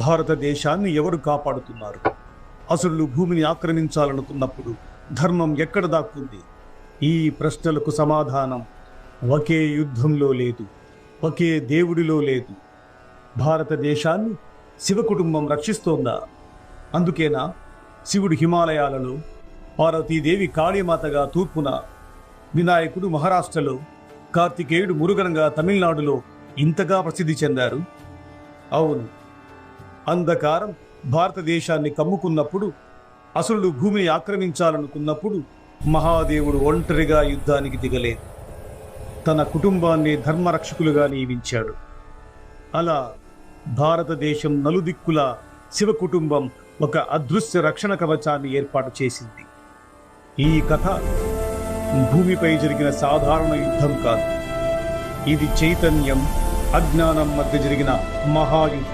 భారతదేశాన్ని ఎవరు కాపాడుతున్నారు? అసురులు భూమిని ఆక్రమించాలనుకున్నప్పుడు ధర్మం ఎక్కడ దాక్కుంది? ఈ ప్రశ్నలకు సమాధానం ఒకే యుద్ధంలో లేదు, ఒకే దేవుడిలో లేదు. భారతదేశాన్ని శివ కుటుంబం రక్షిస్తోందా? అందుకేనా శివుడు హిమాలయాలలో, పార్వతీదేవి కాళీమాతగా తూర్పున, వినాయకుడు మహారాష్ట్రలో, కార్తికేయుడు మురుగన్గా తమిళనాడులో ఇంతగా ప్రసిద్ధి చెందారు? అవును, అంధకారం భారతదేశాన్ని కమ్ముకున్నప్పుడు, అసురులు భూమిని ఆక్రమించాలనుకున్నప్పుడు మహాదేవుడు ఒంటరిగా యుద్ధానికి దిగలేదు. తన కుటుంబాన్ని ధర్మరక్షకులుగా నియమించాడు. అలా భారతదేశం నలుదిక్కుల శివ కుటుంబం ఒక అదృశ్య రక్షణ కవచాన్ని ఏర్పాటు చేసింది. ఈ కథ భూమిపై జరిగిన సాధారణ యుద్ధం కాదు. ఇది చైతన్యం, అజ్ఞానం మధ్య జరిగిన మహాయుద్ధం.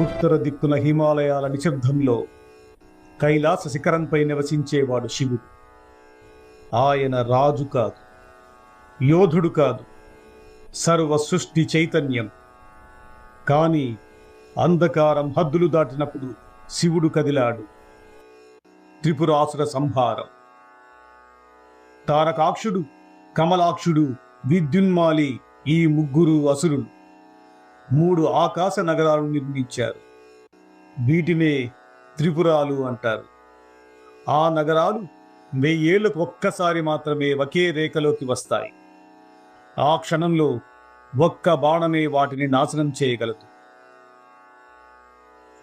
ఉత్తర దిక్కున హిమాలయాల నిశ్శబ్దంలో కైలాస శిఖరంపై నివసించేవాడు శివుడు. ఆయన రాజు కాదు, యోధుడు కాదు, సర్వ సృష్టి చైతన్యం. కానీ అంధకారం హద్దులు దాటినప్పుడు శివుడు కదిలాడు. త్రిపురాసుర సంహారం. తారకాక్షుడు, కమలాక్షుడు, విద్యున్మాలి, ఈ ముగ్గురు అసురులు 3 ఆకాశ నగరాలను నిర్మించారు. వీటినే త్రిపురాలు అంటారు. ఆ నగరాలు 1000 ఏళ్లకు ఒక్కసారి మాత్రమే ఒకే రేఖలోకి వస్తాయి. ఆ క్షణంలో ఒక్క బాణమే వాటిని నాశనం చేయగలదు.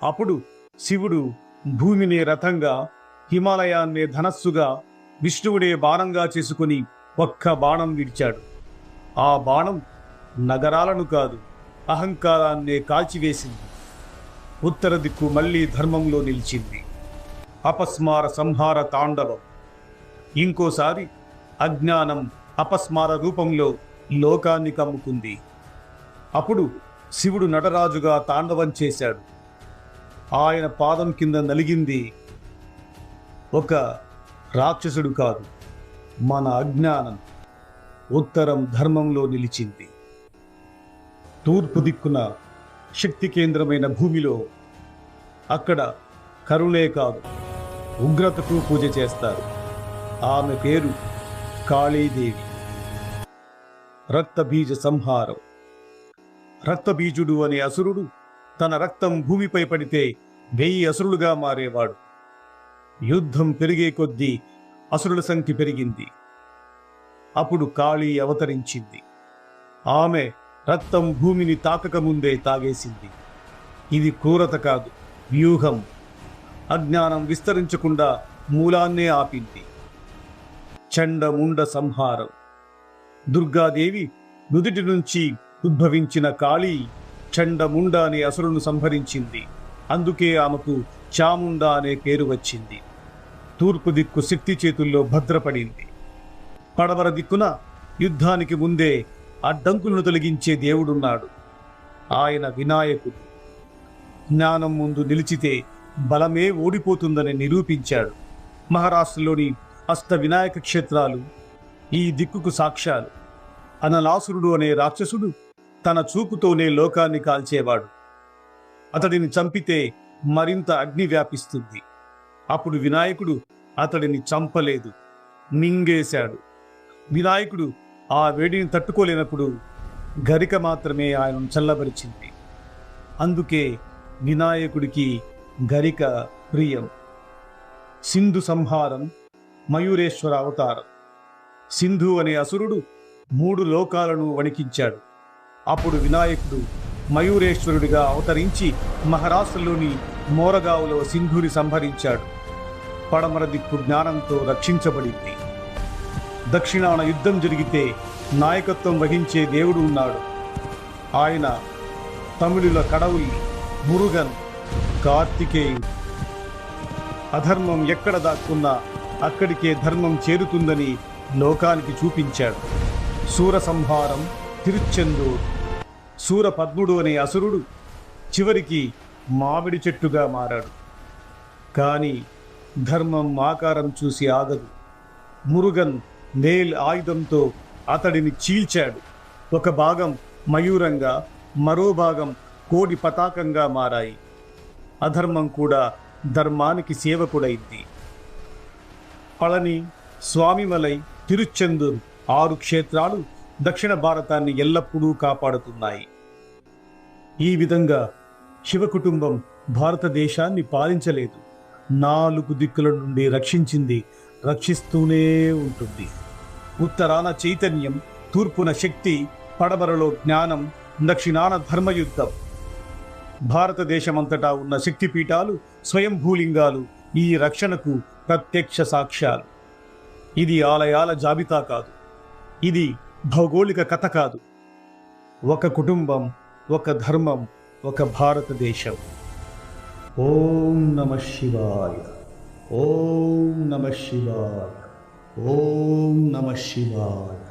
అప్పుడు శివుడు భూమిని రథంగా, హిమాలయాన్నే ధనస్సుగా, విష్ణువుడే బాణంగా చేసుకుని ఒక్క బాణం విడిచాడు. ఆ బాణం నగరాలను కాదు, అహంకారాన్నే కాల్చివేసింది. ఉత్తర దిక్కు మళ్లీ ధర్మంలో నిలిచింది. అపస్మార సంహార తాండవం. ఇంకోసారి అజ్ఞానం అపస్మార రూపంలో లోకాన్ని కమ్ముకుంది. అప్పుడు శివుడు నటరాజుగా తాండవం చేశాడు. ఆయన పాదం కింద నలిగింది ఒక రాక్షసుడు కాదు, మన అజ్ఞానం. ఉత్తరం ధర్మంలో నిలిచింది. తూర్పు దిక్కున శక్తి కేంద్రమైన భూమిలో, అక్కడ కరుణే కాదు, ఉగ్రతకు పూజ చేస్తారు. ఆమె పేరు కాళీదేవి. రక్తబీజ సంహారం. రక్తబీజుడు అనే అసురుడు తన రక్తం భూమిపై పడితే 1000 అసురులుగా మారేవాడు. యుద్ధం పెరిగే కొద్దీ అసురుల సంఖ్య పెరిగింది. అప్పుడు కాళీ అవతరించింది. ఆమె రక్తం భూమిని తాకకముందే తాగేసింది. ఇది క్రూరత కాదు, వ్యూహం. అజ్ఞానం విస్తరించకుండా మూలాన్నే ఆపింది. చండముండ సంహారం. దుర్గాదేవి నుదిటి నుంచి ఉద్భవించిన కాళీ చండముండ అనే అసురును సంహరించింది. అందుకే ఆమెకు చాముండ అనే పేరు వచ్చింది. తూర్పు దిక్కు శక్తి చేతుల్లో భద్రపడింది. పడమర దిక్కున యుద్ధానికి ముందే అడ్డంకులను తొలగించే దేవుడున్నాడు. ఆయన వినాయకుడు. జ్ఞానం ముందు నిలిచితే బలమే ఓడిపోతుందని నిరూపించాడు. మహారాష్ట్రలోని అష్ట వినాయక క్షేత్రాలు ఈ దిక్కుకు సాక్ష్యాలు. అనలాసురుడు అనే రాక్షసుడు తన చూపుతోనే లోకాన్ని కాల్చేవాడు. అతడిని చంపితే మరింత అగ్ని వ్యాపిస్తుంది. అప్పుడు వినాయకుడు అతడిని చంపలేదు, మింగేశాడు. వినాయకుడు ఆ వేడిని తట్టుకోలేనప్పుడు గరిక మాత్రమే ఆయనను చల్లబరిచింది. అందుకే వినాయకుడికి గరిక ప్రియం. సింధు సంహారం. మయూరేశ్వర అవతారం. సింధు అనే అసురుడు 3 లోకాలను వణికించాడు. అప్పుడు వినాయకుడు మయూరేశ్వరుడిగా అవతరించి మహారాష్ట్రలోని మోరగావులో సింధుని సంహరించాడు. పడమర దిక్కు జ్ఞానంతో రక్షించబడింది. దక్షిణాన యుద్ధం జరిగితే నాయకత్వం వహించే దేవుడు ఉన్నాడు. ఆయన తమిళుల కడవుల్లి, మురుగన్, కార్తికేయుడు. అధర్మం ఎక్కడ దాక్కున్నా అక్కడికే ధర్మం చేరుతుందని లోకానికి చూపించాడు. సూర సంహారం. తిరుచెందూర్. సూరపద్ముడు అనే అసురుడు చివరికి మామిడి చెట్టుగా మారాడు. కానీ ధర్మం ఆకారం చూసి ఆగదు. మురుగన్ నేల్ ఆయుధంతో అతడిని చీల్చాడు. ఒక భాగం మయూరంగా, మరో భాగం కోడి పతాకంగా మారాయి. అధర్మం కూడా ధర్మానికి సేవకుడైంది. పళని, స్వామిమలై, తిరుచెందూరు 6 క్షేత్రాలు దక్షిణ భారతాన్ని ఎల్లప్పుడూ కాపాడుతున్నాయి. ఈ విధంగా శివ కుటుంబం భారతదేశాన్ని పాలించలేదు, 4 దిక్కుల నుండి రక్షించింది, రక్షిస్తూనే ఉంటుంది. ఉత్తరాన చైతన్యం, తూర్పున శక్తి, పడమరలో జ్ఞానం, దక్షిణాన ధర్మయుద్ధం. భారతదేశమంతటా ఉన్న శక్తిపీఠాలు, స్వయంభూలింగాలు ఈ రక్షణకు ప్రత్యక్ష సాక్ష్యాలు. ఇది ఆలయాల జాబితా కాదు, ఇది భౌగోళిక కథ కాదు. ఒక కుటుంబం, ఒక ధర్మం, ఒక భారతదేశం. ఓం నమః శివాయ. ఓం నమః శివాయ. ఓం నమః శివాయ.